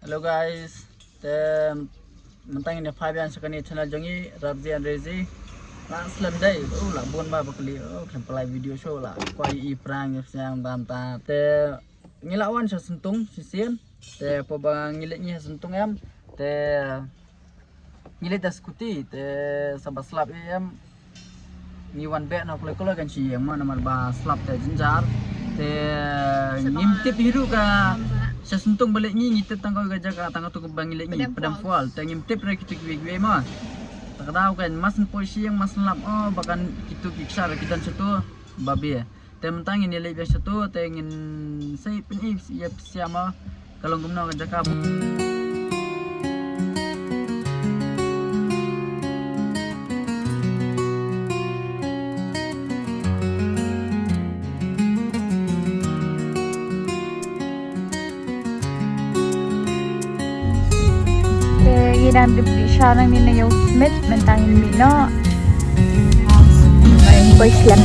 Hello guys, mentang ini 5 yang sekali channel jongi Rabzi and Rezi. Slam day, lah bukan apa kali, pelai video show lah. Kau perang yang bantah. Ngilawan saya sentung sisian. Pobang ngilitnya sentung em. Ngilit das kuti. Sabar slap em. Ngiwan bet nak kalau kan si yang mana marba slap jenjar. Ngimtip hiru ka. Saya sentung balik ni ngitip tangkau gajah ka tangkau tu kembang ngilit ni pedang fual. Ngimtip rek kita gue mah. Tak tahu kan masin polisi yang masin lap bahkan itu kiksar kita situ babi mentang ini lebih situ ingin saya pun siapa kalau guna kerja kamu dan berbicara ni yang Smith mentang ini no main Islam.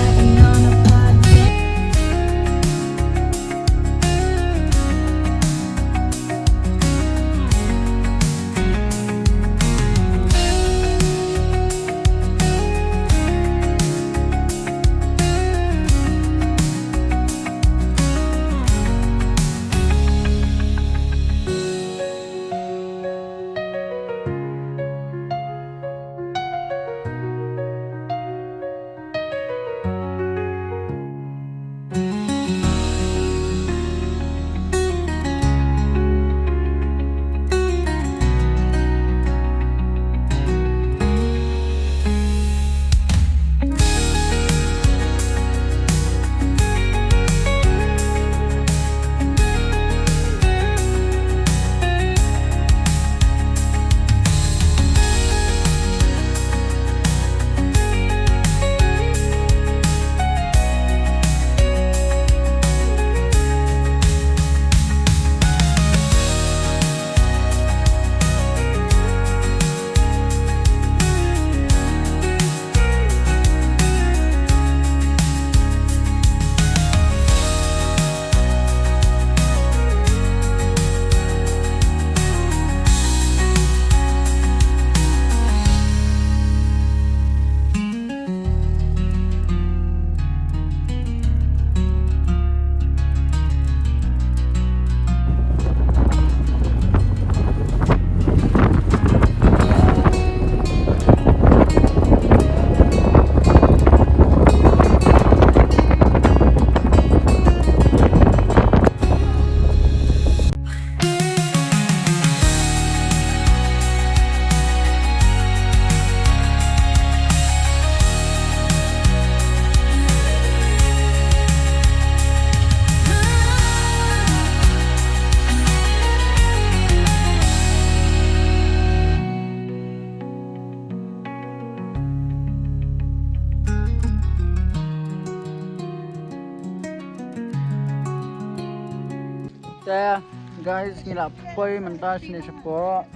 guys ngila poi mentas ni sepo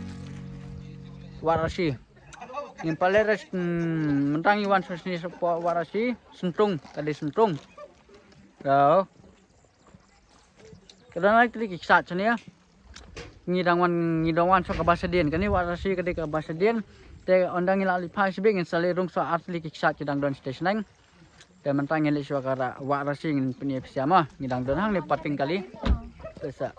warasi yang paling mentang iwan sini sepo warasi sentung tadi sentung so kadang lagi klik sat sini ya ngidangwan so kabasadian kan ni warasi kedik kabasadian te ondang ngila lipai sebing sale rung so asli klik sat kidang don station dan mentang ngili suara warasi ngin punya siapa ngidang don hang ni pating kali bisa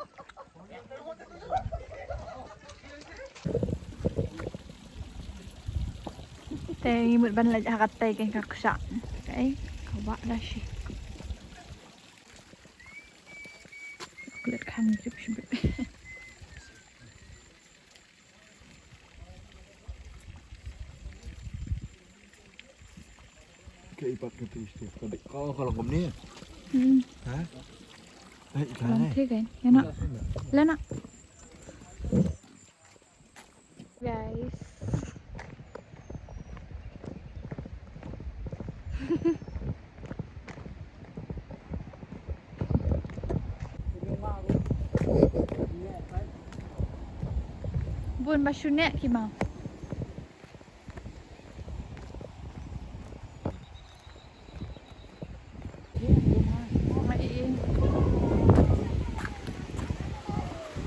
Imut ban lagi hakatai kan kaksa. Okay, kawa dah sih. Kulit kan hidup sebab. Kayak ipat ke istilah. Kalau kamu ni, hah? Ikan kan? Ya nak, lah nak. Guys. Bun basunet kimau.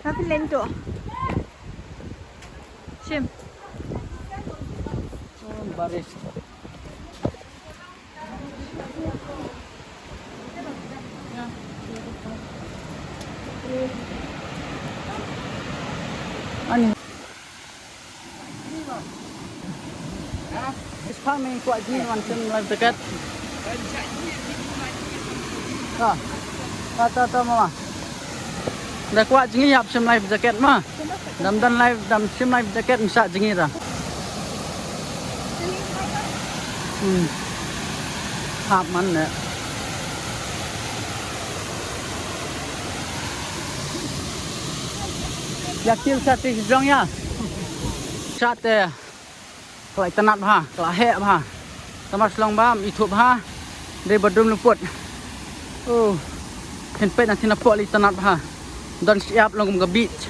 Tapi lento. ชิม Baris. Ani. Is farming kuat ji macam live dekat. Ta mama. Dah kuat jingi hap sim live jacket mah. Dam live dam sim live jacket masa jingi dah. Hap man ne. Yakil sate jong ya. Sate. Kelai tenat ha, kelai hek ha. Tamat selong bam itu ha. Dari bedung luput. Oh. Ken pe nanti napok li tenat ha. Dan siap long ke beach.